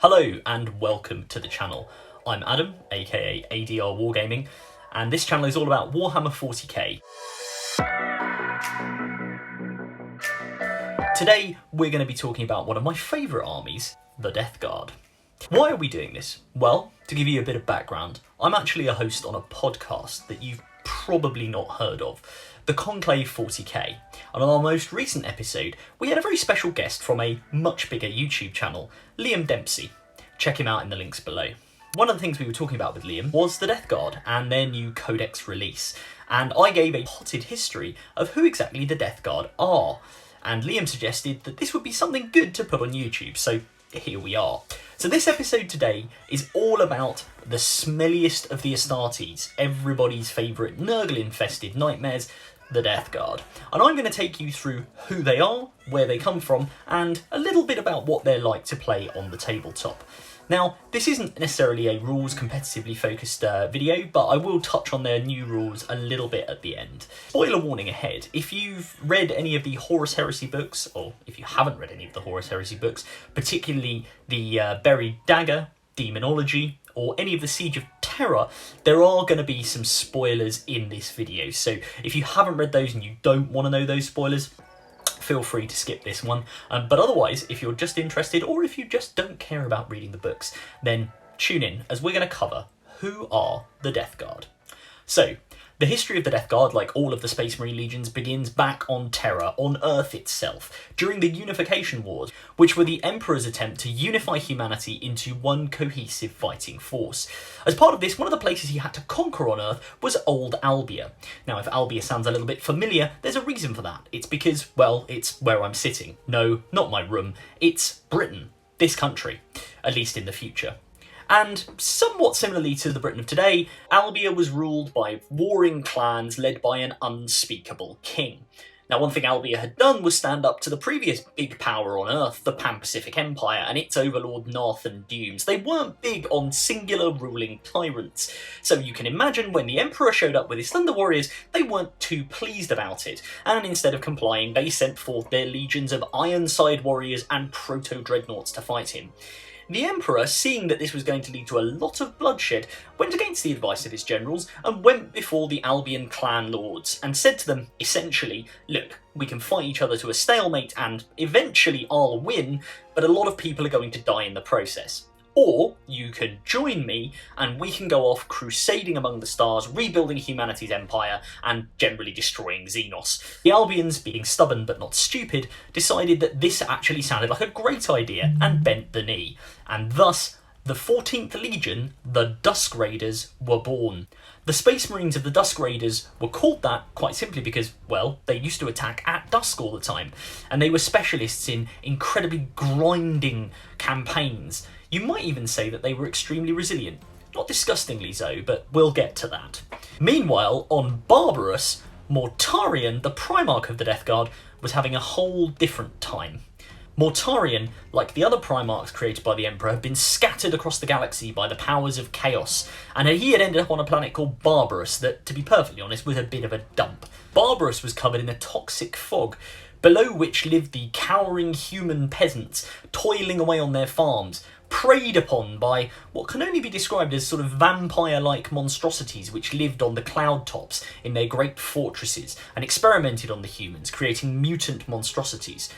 Hello and welcome to the channel. I'm Adam, aka ADRWargaming, and this channel is all about Warhammer 40K. Today we're going to be talking about one of my favourite armies, the Death Guard. Why are we doing this? Well, to give you a bit of background, I'm actually a host on a podcast that you've probably not heard of, the Conclave 40K, and on our most recent episode we had a very special guest from a much bigger YouTube channel, Liam Dempsey. Check him out in the links below. One of the things we were talking about with Liam was the Death Guard and their new Codex release, and I gave a potted history of who exactly the Death Guard are, and Liam suggested that this would be something good to put on YouTube, so here we are. So this episode today is all about the smelliest of the Astartes, everybody's favourite Nurgle-infested nightmares, the Death Guard. And I'm going to take you through who they are, where they come from, and a little bit about what they're like to play on the tabletop. Now, this isn't necessarily a rules competitively focused video, but I will touch on their new rules a little bit at the end. Spoiler warning ahead, if you've read any of the Horus Heresy books, or if you haven't read any of the Horus Heresy books, particularly the Buried Dagger, Daemonology, or any of the Siege of Terra, there are going to be some spoilers in this video. So if you haven't read those and you don't want to know those spoilers, feel free to skip this one. But otherwise, if you're just interested, or if you just don't care about reading the books, then tune in, as we're going to cover who are the Death Guard. So, the history of the Death Guard, like all of the Space Marine legions, begins back on Terra, on Earth itself, during the Unification Wars, which were the Emperor's attempt to unify humanity into one cohesive fighting force. As part of this, one of the places he had to conquer on Earth was Old Albia. Now, if Albia sounds a little bit familiar, there's a reason for that. It's because, well, it's where I'm sitting. No, not my room. It's Britain, this country, at least in the future. And somewhat similarly to the Britain of today, Albia was ruled by warring clans led by an unspeakable king. Now, one thing Albia had done was stand up to the previous big power on Earth, the Pan-Pacific Empire, and its overlord Narthan Dunes. They weren't big on singular ruling tyrants, so you can imagine when the Emperor showed up with his Thunder Warriors, they weren't too pleased about it, and instead of complying, they sent forth their legions of Ironside warriors and proto-dreadnoughts to fight him. The Emperor, seeing that this was going to lead to a lot of bloodshed, went against the advice of his generals and went before the Albion clan lords and said to them, essentially, look, we can fight each other to a stalemate and eventually I'll win, but a lot of people are going to die in the process. Or you can join me and we can go off crusading among the stars, rebuilding humanity's empire, and generally destroying Xenos. The Albions, being stubborn but not stupid, decided that this actually sounded like a great idea and bent the knee. And thus, the 14th Legion, the Dusk Raiders, were born. The Space Marines of the Dusk Raiders were called that quite simply because, well, they used to attack at dusk all the time, and they were specialists in incredibly grinding campaigns. You might even say that they were extremely resilient. Not disgustingly so, but we'll get to that. Meanwhile, on Barbarous, Mortarion, the Primarch of the Death Guard, was having a whole different time. Mortarion, like the other Primarchs created by the Emperor, had been scattered across the galaxy by the powers of chaos, and he had ended up on a planet called Barbarous that, to be perfectly honest, was a bit of a dump. Barbarous was covered in a toxic fog, below which lived the cowering human peasants, toiling away on their farms, preyed upon by what can only be described as sort of vampire-like monstrosities which lived on the cloud tops in their great fortresses and experimented on the humans, creating mutant monstrosities.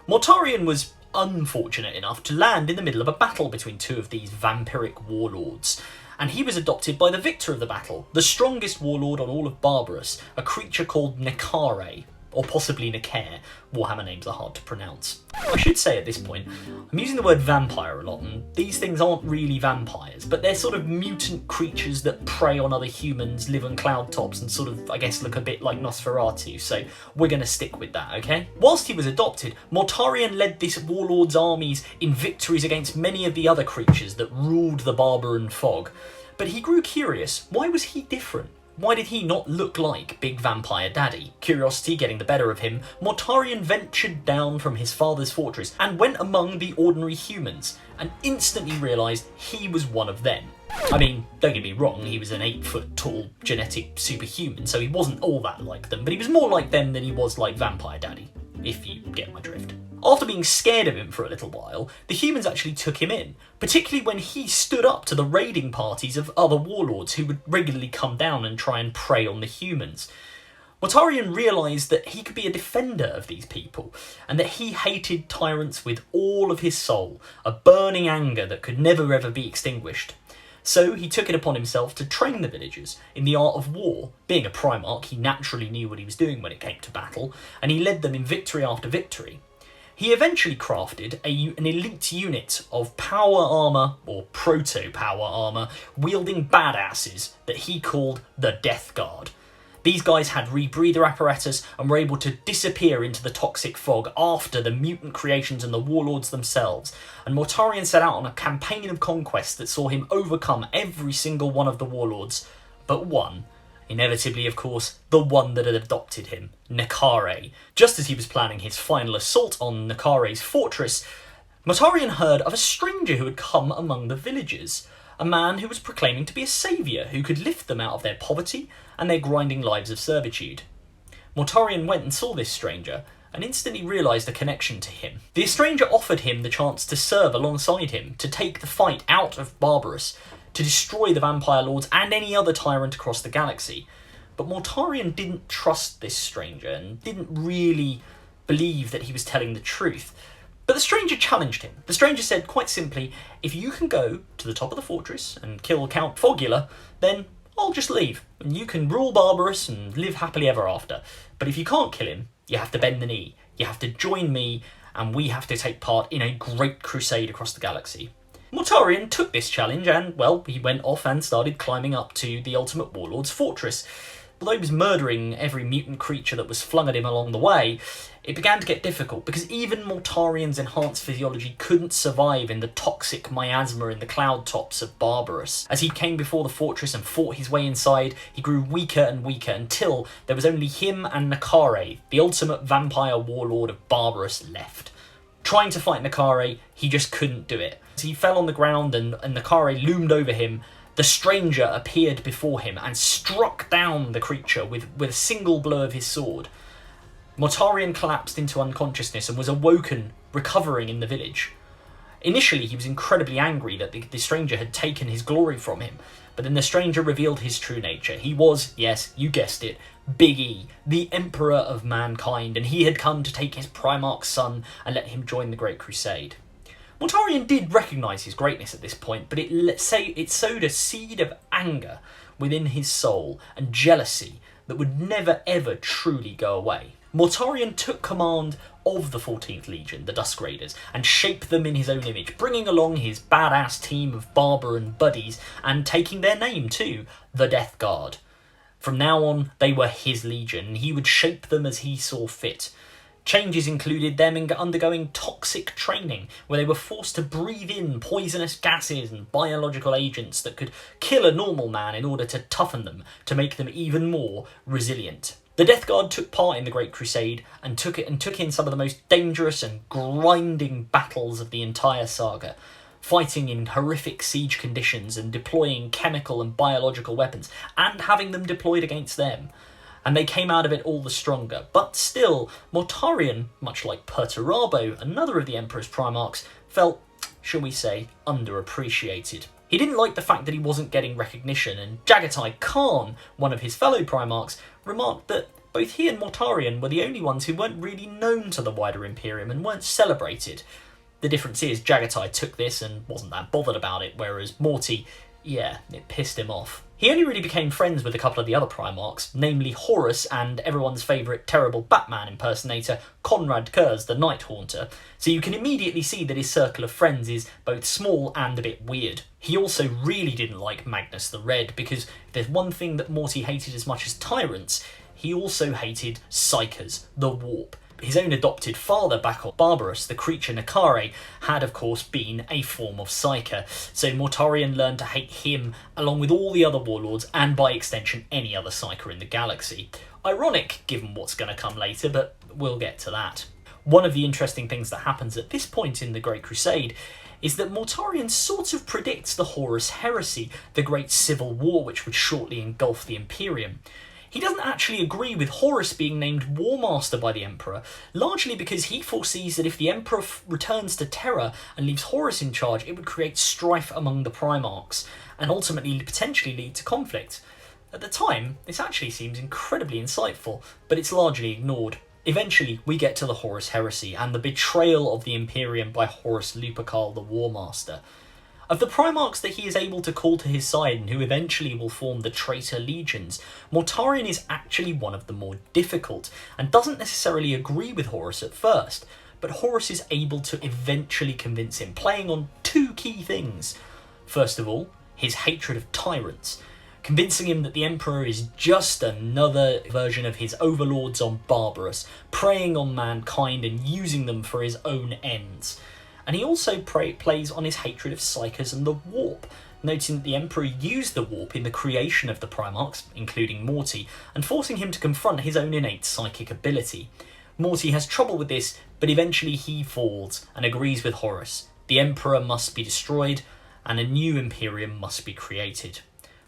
Mortarion was unfortunate enough to land in the middle of a battle between two of these vampiric warlords, and he was adopted by the victor of the battle, the strongest warlord on all of Barbarous, a creature called Nekare, or possibly Nekare. Warhammer names are hard to pronounce. I should say at this point, I'm using the word vampire a lot, and these things aren't really vampires, but they're sort of mutant creatures that prey on other humans, live on cloud tops, and sort of, I guess, look a bit like Nosferatu, so we're going to stick with that, okay? Whilst he was adopted, Mortarion led this warlord's armies in victories against many of the other creatures that ruled the Barbaran fog. But he grew curious. Why was he different? Why did he not look like Big Vampire Daddy? Curiosity getting the better of him, Mortarion ventured down from his father's fortress and went among the ordinary humans, and instantly realised he was one of them. I mean, don't get me wrong, he was an 8-foot tall genetic superhuman, so he wasn't all that like them, but he was more like them than he was like Vampire Daddy. if you get my drift. After being scared of him for a little while, the humans actually took him in, particularly when he stood up to the raiding parties of other warlords who would regularly come down and try and prey on the humans. Mortarion realised that he could be a defender of these people, and that he hated tyrants with all of his soul, a burning anger that could never ever be extinguished. So he took it upon himself to train the villagers in the art of war. Being a Primarch, he naturally knew what he was doing when it came to battle, and he led them in victory after victory. He eventually crafted an elite unit of power armour, or proto-power armour, wielding badasses that he called the Death Guard. These guys had rebreather apparatus and were able to disappear into the toxic fog after the mutant creations and the warlords themselves, and Mortarion set out on a campaign of conquest that saw him overcome every single one of the warlords, but one. Inevitably, of course, the one that had adopted him, Nekare. Just as he was planning his final assault on Nekare's fortress, Mortarion heard of a stranger who had come among the villagers, a man who was proclaiming to be a saviour who could lift them out of their poverty and their grinding lives of servitude. Mortarion went and saw this stranger, and instantly realised a connection to him. The stranger offered him the chance to serve alongside him, to take the fight out of Barbarous, to destroy the Vampire Lords and any other tyrant across the galaxy. But Mortarion didn't trust this stranger, and didn't really believe that he was telling the truth. But the stranger challenged him. The stranger said quite simply, if you can go to the top of the fortress and kill Count Fogula, then I'll just leave, and you can rule Barbarous and live happily ever after. But if you can't kill him, you have to bend the knee. You have to join me, and we have to take part in a great crusade across the galaxy. Mortarion took this challenge and, well, he went off and started climbing up to the Ultimate Warlord's fortress. Although he was murdering every mutant creature that was flung at him along the way, it began to get difficult because even Mortarion's enhanced physiology couldn't survive in the toxic miasma in the cloud tops of Barbarous. As he came before the fortress and fought his way inside, he grew weaker and weaker until there was only him and Nekare, the ultimate vampire warlord of Barbarous, left. Trying to fight Nekare, he just couldn't do it. As he fell on the ground and Nekare loomed over him, the stranger appeared before him and struck down the creature with a single blow of his sword. Mortarion collapsed into unconsciousness and was awoken, recovering in the village. Initially, he was incredibly angry that the stranger had taken his glory from him, but then the stranger revealed his true nature. He was, yes, you guessed it, Big E, the Emperor of Mankind, and he had come to take his Primarch's son and let him join the Great Crusade. Mortarion did recognise his greatness at this point, but it sowed a seed of anger within his soul and jealousy that would never ever truly go away. Mortarion took command of the 14th Legion, the Dusk Raiders, and shaped them in his own image, bringing along his badass team of Barbar and buddies, and taking their name too, the Death Guard. From now on, they were his legion, and he would shape them as he saw fit. Changes included them undergoing toxic training, where they were forced to breathe in poisonous gases and biological agents that could kill a normal man in order to toughen them, to make them even more resilient. The Death Guard took part in the Great Crusade and took in some of the most dangerous and grinding battles of the entire saga, fighting in horrific siege conditions and deploying chemical and biological weapons, and having them deployed against them. And they came out of it all the stronger. But still, Mortarion, much like Perturabo, another of the Emperor's Primarchs, felt, shall we say, underappreciated. He didn't like the fact that he wasn't getting recognition, and Jagatai Khan, one of his fellow Primarchs, remarked that both he and Mortarion were the only ones who weren't really known to the wider Imperium and weren't celebrated. The difference is Jagatai took this and wasn't that bothered about it, whereas Morty, yeah, it pissed him off. He only really became friends with a couple of the other Primarchs, namely Horus and everyone's favourite terrible Batman impersonator, Conrad Kurz, the Night Haunter, so you can immediately see that his circle of friends is both small and a bit weird. He also really didn't like Magnus the Red, because if there's one thing that Morty hated as much as tyrants, he also hated Psychers, the Warp. His own adopted father back on Barbarous, the creature Nekare, had of course been a form of Psyker, so Mortarion learned to hate him along with all the other warlords and by extension any other Psyker in the galaxy. Ironic given what's going to come later, but we'll get to that. One of the interesting things that happens at this point in the Great Crusade is that Mortarion sort of predicts the Horus Heresy, the great civil war which would shortly engulf the Imperium. He doesn't actually agree with Horus being named War Master by the Emperor, largely because he foresees that if the Emperor returns to Terra and leaves Horus in charge, it would create strife among the Primarchs, and ultimately potentially lead to conflict. At the time, this actually seems incredibly insightful, but it's largely ignored. Eventually, we get to the Horus Heresy and the betrayal of the Imperium by Horus Lupercal, the War Master. Of the Primarchs that he is able to call to his side and who eventually will form the Traitor Legions, Mortarion is actually one of the more difficult, and doesn't necessarily agree with Horus at first, but Horus is able to eventually convince him, playing on two key things. First of all, his hatred of tyrants, convincing him that the Emperor is just another version of his overlords on Barbarous, preying on mankind and using them for his own ends. And he also plays on his hatred of Psykers and the Warp, noting that the Emperor used the Warp in the creation of the Primarchs, including Morty, and forcing him to confront his own innate psychic ability. Morty has trouble with this, but eventually he falls and agrees with Horus. The Emperor must be destroyed, and a new Imperium must be created.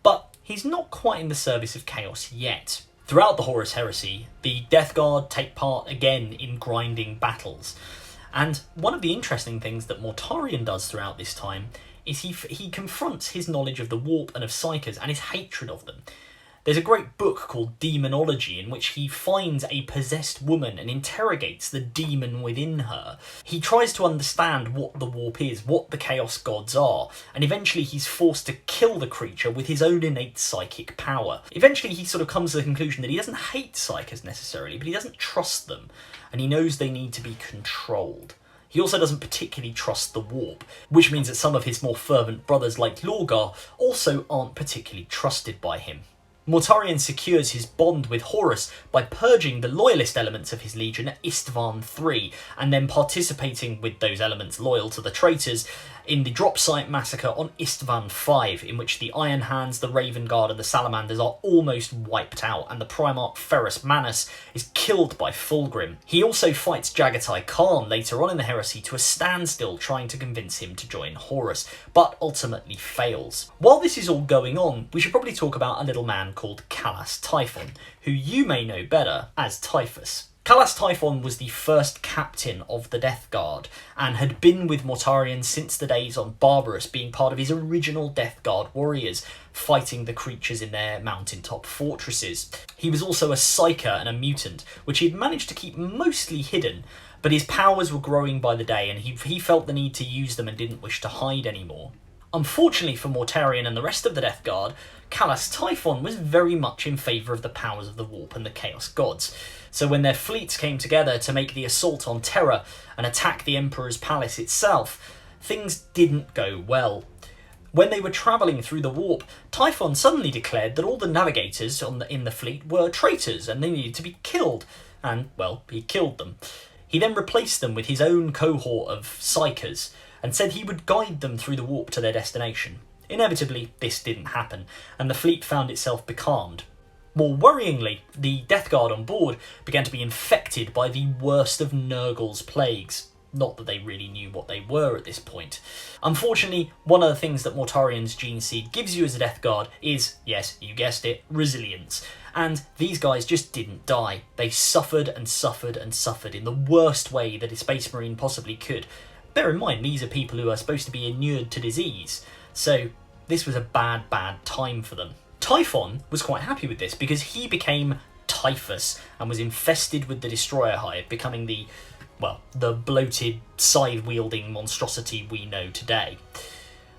But he's not quite in the service of chaos yet. Throughout the Horus Heresy, the Death Guard take part again in grinding battles. And one of the interesting things that Mortarion does throughout this time is he confronts his knowledge of the Warp and of Psykers and his hatred of them. There's a great book called Daemonology in which he finds a possessed woman and interrogates the demon within her. He tries to understand what the Warp is, what the Chaos Gods are, and eventually he's forced to kill the creature with his own innate psychic power. Eventually he sort of comes to the conclusion that he doesn't hate Psykers necessarily, but he doesn't trust them, and he knows they need to be controlled. He also doesn't particularly trust the Warp, which means that some of his more fervent brothers like Lorgar also aren't particularly trusted by him. Mortarion secures his bond with Horus by purging the loyalist elements of his legion at Istvan III, and then participating with those elements loyal to the traitors in the drop site massacre on Istvan V, in which the Iron Hands, the Raven Guard and the Salamanders are almost wiped out, and the Primarch Ferrus Manus is killed by Fulgrim. He also fights Jagatai Khan later on in the heresy to a standstill, trying to convince him to join Horus, but ultimately fails. While this is all going on, we should probably talk about a little man called Calas Typhon, who you may know better as Typhus. Calas Typhon was the first captain of the Death Guard, and had been with Mortarion since the days on Barbarous, being part of his original Death Guard warriors, fighting the creatures in their mountaintop fortresses. He was also a Psyker and a mutant, which he had managed to keep mostly hidden, but his powers were growing by the day, and he felt the need to use them and didn't wish to hide anymore. Unfortunately for Mortarion and the rest of the Death Guard, Calas Typhon was very much in favour of the powers of the Warp and the Chaos Gods. So when their fleets came together to make the assault on Terra and attack the Emperor's palace itself, things didn't go well. When they were travelling through the Warp, Typhon suddenly declared that all the navigators in the fleet were traitors and they needed to be killed, and, well, he killed them. He then replaced them with his own cohort of Psykers, and said he would guide them through the Warp to their destination. Inevitably, this didn't happen, and the fleet found itself becalmed. More worryingly, the Death Guard on board began to be infected by the worst of Nurgle's plagues. Not that they really knew what they were at this point. Unfortunately, one of the things that Mortarion's gene seed gives you as a Death Guard is, yes, you guessed it, resilience. And these guys just didn't die. They suffered and suffered and suffered in the worst way that a Space Marine possibly could. Bear in mind, these are people who are supposed to be inured to disease, so this was a bad time for them. Typhon was quite happy with this because he became Typhus and was infested with the Destroyer Hive, becoming the bloated, scythe-wielding monstrosity we know today.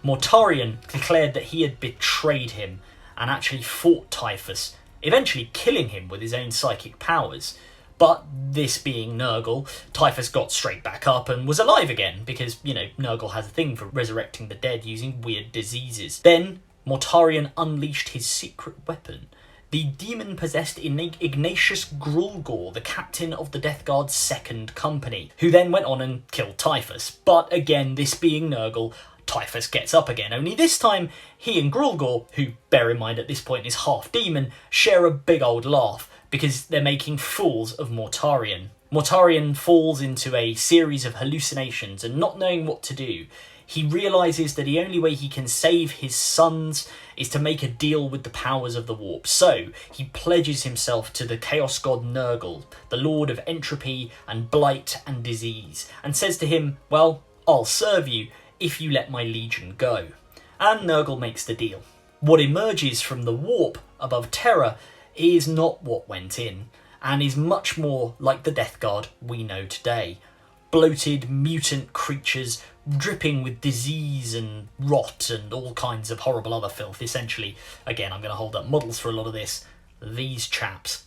Mortarion declared that he had betrayed him and actually fought Typhus, eventually killing him with his own psychic powers. But this being Nurgle, Typhus got straight back up and was alive again, because, Nurgle has a thing for resurrecting the dead using weird diseases. Then, Mortarion unleashed his secret weapon, the demon-possessed Ignatius Grulgor, the captain of the Death Guard's second company, who then went on and killed Typhus. But again, this being Nurgle, Typhus gets up again, only this time he and Grulgor, who, bear in mind at this point is half demon, share a big old laugh, because they're making fools of Mortarion. Mortarion falls into a series of hallucinations, and not knowing what to do, He realises that the only way he can save his sons is to make a deal with the powers of the warp. So he pledges himself to the chaos god Nurgle, the lord of entropy and blight and disease, and says to him, well, I'll serve you if you let my legion go. And Nurgle makes the deal. What emerges from the warp above Terra is not what went in, and is much more like the Death Guard we know today. Bloated, mutant creatures dripping with disease and rot and all kinds of horrible other filth. Essentially, again, I'm going to hold up models for a lot of this, these chaps.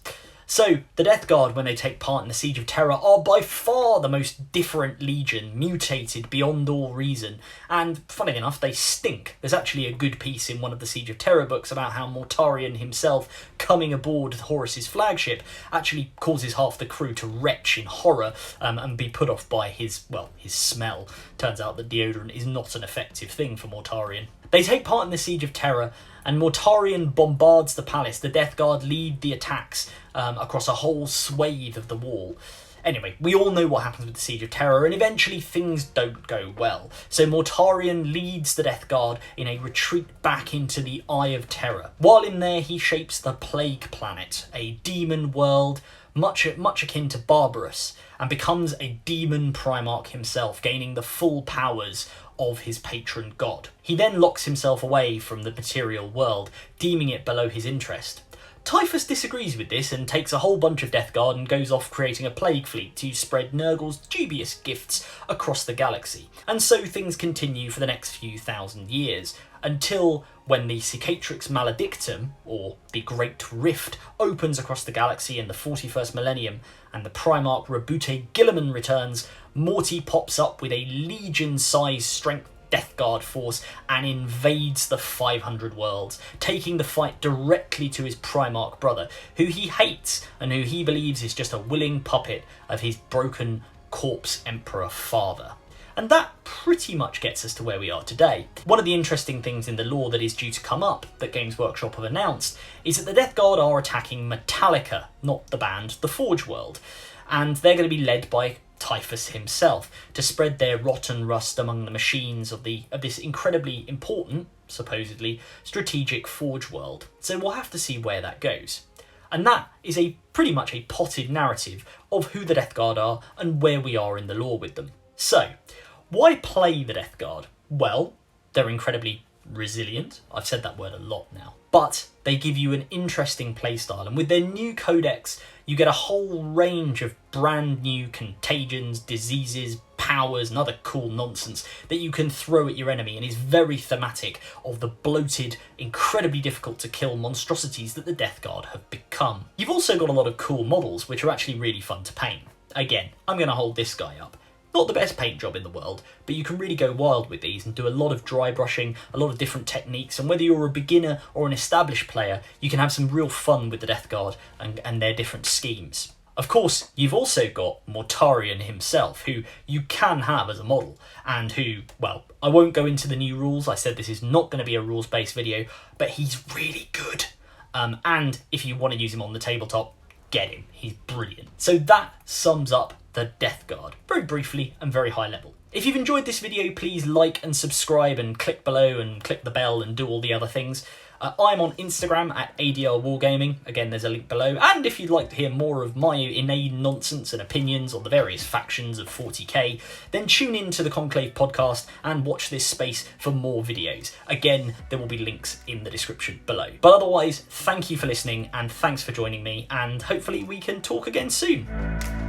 So, the Death Guard, when they take part in the Siege of Terra, are by far the most different legion, mutated beyond all reason, and funny enough, they stink. There's actually a good piece in one of the Siege of Terra books about how Mortarion himself, coming aboard Horus's flagship, actually causes half the crew to retch in horror and be put off by his smell. Turns out that deodorant is not an effective thing for Mortarion. They take part in the Siege of Terra, and Mortarion bombards the palace. The Death Guard lead the attacks across a whole swathe of the wall. Anyway, we all know what happens with the Siege of Terra, and eventually things don't go well. So Mortarion leads the Death Guard in a retreat back into the Eye of Terror. While in there, he shapes the Plague Planet, a demon world much akin to Barbarous, and becomes a demon Primarch himself, gaining the full powers of his patron god. He then locks himself away from the material world, deeming it below his interest. Typhon disagrees with this and takes a whole bunch of Death Guard and goes off creating a plague fleet to spread Nurgle's dubious gifts across the galaxy. And so things continue for the next few thousand years, until when the Cicatrix Maledictum, or the Great Rift, opens across the galaxy in the 41st millennium, and the Primarch Rabute Guilliman returns. Morty pops up with a legion-sized strength Death Guard force and invades the 500 worlds, taking the fight directly to his Primarch brother, who he hates and who he believes is just a willing puppet of his broken corpse emperor father. And that pretty much gets us to where we are today. One of the interesting things in the lore that is due to come up, that Games Workshop have announced, is that the Death Guard are attacking Metallica, not the band, the Forge World. And they're going to be led by Typhon himself, to spread their rot and rust among the machines of this incredibly important, supposedly, strategic Forge World. So we'll have to see where that goes. And that is pretty much a potted narrative of who the Death Guard are and where we are in the lore with them. So, why play the Death Guard? Well, they're incredibly resilient. I've said that word a lot now. But they give you an interesting playstyle, and with their new codex, you get a whole range of brand new contagions, diseases, powers, and other cool nonsense that you can throw at your enemy, and is very thematic of the bloated, incredibly difficult to kill monstrosities that the Death Guard have become. You've also got a lot of cool models, which are actually really fun to paint. Again, I'm going to hold this guy up. Not the best paint job in the world, but you can really go wild with these and do a lot of dry brushing, a lot of different techniques, and whether you're a beginner or an established player, you can have some real fun with the Death Guard and their different schemes. Of course, you've also got Mortarion himself, who you can have as a model, and who, well, I won't go into the new rules. I said this is not going to be a rules-based video, but he's really good. And if you want to use him on the tabletop, get him. He's brilliant. So that sums up the Death Guard, very briefly and very high level. If you've enjoyed this video, please like and subscribe and click below and click the bell and do all the other things. I'm on Instagram at ADRWargaming, again there's a link below, and if you'd like to hear more of my inane nonsense and opinions on the various factions of 40k, then tune in to the Conclave podcast and watch this space for more videos. Again, there will be links in the description below. But otherwise, thank you for listening and thanks for joining me, and hopefully we can talk again soon.